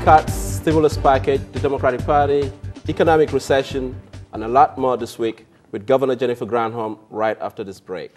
cuts, stimulus package, the Democratic Party, economic recession, and a lot more this week with Governor Jennifer Granholm right after this break.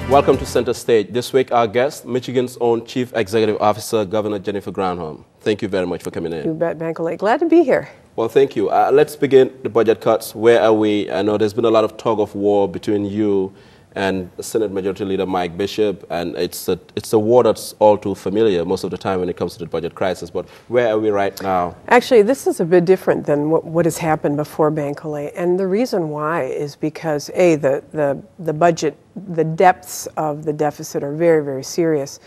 Welcome to Center Stage. This week, our guest, Michigan's own Chief Executive Officer, Governor Jennifer Granholm. Thank you very much for coming in. You bet, Bancolay. Glad to be here. Well, thank you. Let's begin the budget cuts. Where are we? I know there's been a lot of tug of war between you and Senate Majority Leader Mike Bishop, and it's a war that's all too familiar most of the time when it comes to the budget crisis. But where are we right now? Actually, this is a bit different than what has happened before, Bancolay, and the reason why is because the budget, the depths of the deficit are very, very serious.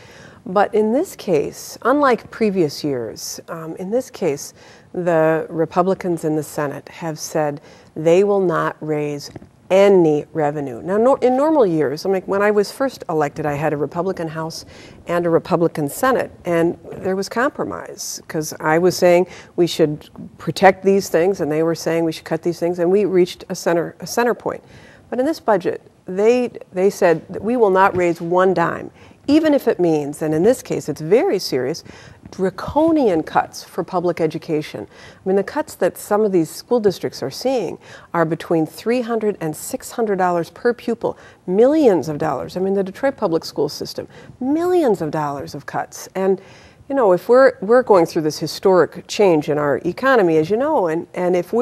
But in this case, unlike previous years, in this case, the Republicans in the Senate have said they will not raise any revenue. Now, in normal years, I mean, when I was first elected, I had a Republican House and a Republican Senate, and there was compromise because I was saying we should protect these things, and they were saying we should cut these things, and we reached a center point. But in this budget, they said that we will not raise one dime, even if it means, and in this case it's very serious, draconian cuts for public education. I mean, the cuts that some of these school districts are seeing are between $300 and $600 per pupil, millions of dollars. I mean, the Detroit public school system, millions of dollars of cuts. And you know, if we're going through this historic change in our economy, as you know, and if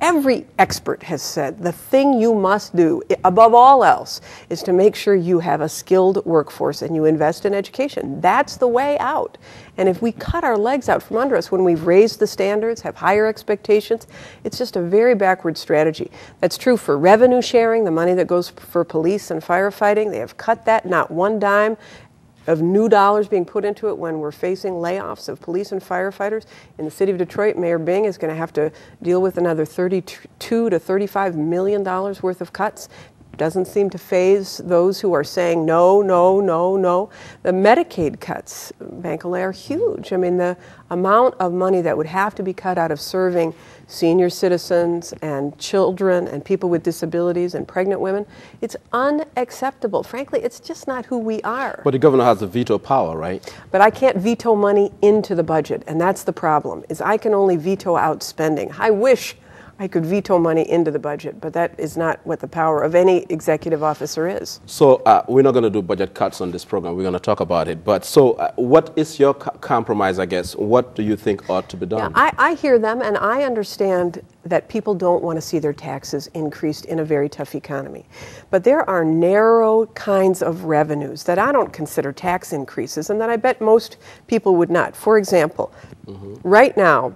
every expert has said the thing you must do above all else is to make sure you have a skilled workforce and you invest in education. That's the way out. And if we cut our legs out from under us when we've raised the standards, have higher expectations, it's just a very backward strategy. That's true for revenue sharing, the money that goes for police and firefighting. They have cut that, not one dime of new dollars being put into it when we're facing layoffs of police and firefighters. In the city of Detroit, Mayor Bing is going to have to deal with another $32 to $35 million worth of cuts. Doesn't seem to faze those who are saying no, no, no, no. The Medicaid cuts, Bancolay, are huge. I mean, the amount of money that would have to be cut out of serving senior citizens and children and people with disabilities and pregnant women, it's unacceptable. Frankly, it's just not who we are. But the governor has the veto power, right? But I can't veto money into the budget, and that's the problem, is I can only veto out spending. I wish I could veto money into the budget, but that is not what the power of any executive officer is. So we're not going to do budget cuts on this program. We're going to talk about it. But so what is your compromise, I guess? What do you think ought to be done? Yeah, I hear them, and I understand that people don't want to see their taxes increased in a very tough economy. But there are narrow kinds of revenues that I don't consider tax increases, and that I bet most people would not. For example, right now,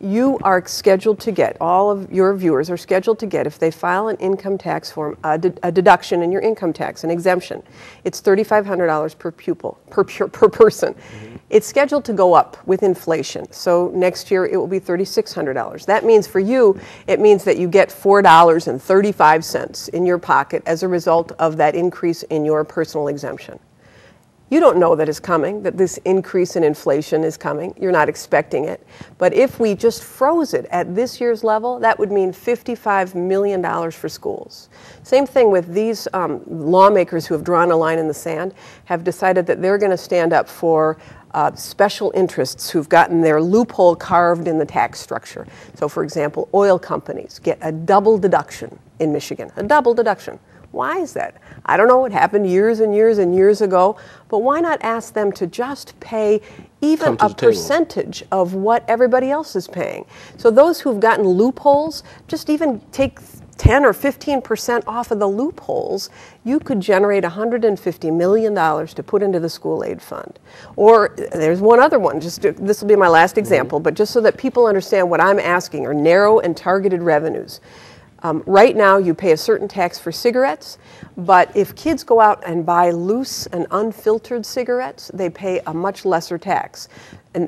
you are scheduled to get, all of your viewers are scheduled to get, if they file an income tax form, a deduction in your income tax, an exemption. It's $3,500 per pupil, per person. It's scheduled to go up with inflation. So next year it will be $3,600. That means for you, it means that you get $4.35 in your pocket as a result of that increase in your personal exemption. You don't know that it's coming, that this increase in inflation is coming. You're not expecting it. But if we just froze it at this year's level, that would mean $55 million for schools. Same thing with these lawmakers who have drawn a line in the sand, have decided that they're going to stand up for special interests who've gotten their loophole carved in the tax structure. So, for example, oil companies get a double deduction in Michigan, a double deduction. Why is that? I don't know. It happened years and years and years ago. But why not ask them to just pay even a percentage of what everybody else is paying? So those who've gotten loopholes, just even take 10 or 15% off of the loopholes, you could generate $150 million to put into the school aid fund. Or there's one other one, this will be my last example, but just so that people understand what I'm asking are narrow and targeted revenues. Right now, you pay a certain tax for cigarettes, but if kids go out and buy loose and unfiltered cigarettes, they pay a much lesser tax.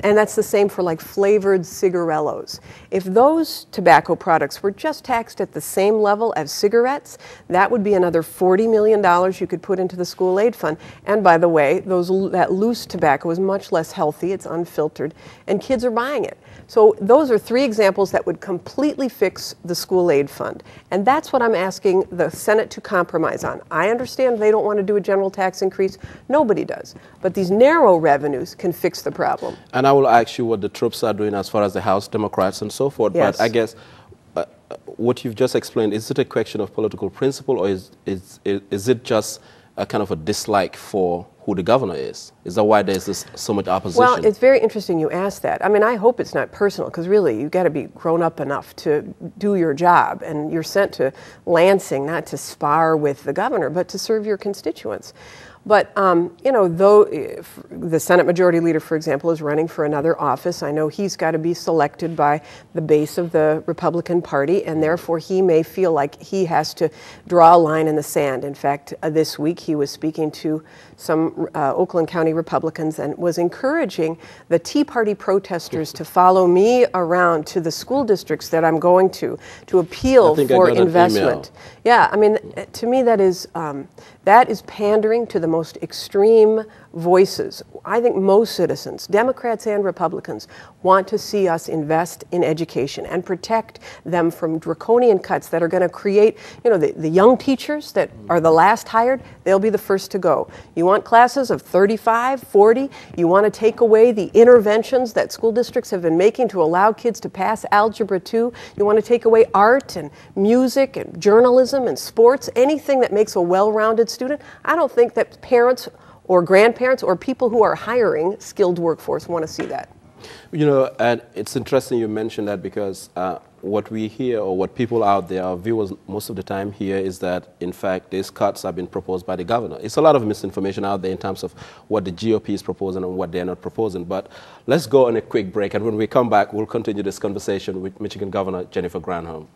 And that's the same for like flavored cigarellos. If those tobacco products were just taxed at the same level as cigarettes, that would be another $40 million you could put into the school aid fund. And by the way, that loose tobacco is much less healthy, it's unfiltered, and kids are buying it. So those are 3 examples that would completely fix the school aid fund. And that's what I'm asking the Senate to compromise on. I understand they don't want to do a general tax increase. Nobody does. But these narrow revenues can fix the problem. And I will ask you what the troops are doing as far as the House Democrats and so forth. Yes. But I guess what you've just explained, is it a question of political principle, or is it just a kind of a dislike for who the governor is? Is that why there's so much opposition? Well, it's very interesting you asked that. I mean, I hope it's not personal, because really, you've got to be grown up enough to do your job, and you're sent to Lansing not to spar with the governor, but to serve your constituents. But, you know, though the Senate Majority Leader, for example, is running for another office, I know he's got to be selected by the base of the Republican Party, and therefore he may feel like he has to draw a line in the sand. In fact, this week he was speaking to some Oakland County Republicans and was encouraging the Tea Party protesters to follow me around to the school districts that I'm going to appeal for investment. Yeah, I mean, to me that is pandering to the most extreme voices. I think most citizens, Democrats and Republicans, want to see us invest in education and protect them from draconian cuts that are going to create, you know, the young teachers that are the last hired, they'll be the first to go. You want classes of 35, 40, you want to take away the interventions that school districts have been making to allow kids to pass Algebra 2, you want to take away art and music and journalism and sports, anything that makes a well-rounded student. I don't think that parents or grandparents or people who are hiring skilled workforce want to see that. You know, and it's interesting you mentioned that, because what we hear, or what people out there, our viewers most of the time hear, is that in fact these cuts have been proposed by the governor. It's a lot of misinformation out there in terms of what the GOP is proposing and what they're not proposing. But let's go on a quick break, and when we come back, we'll continue this conversation with Michigan Governor Jennifer Granholm.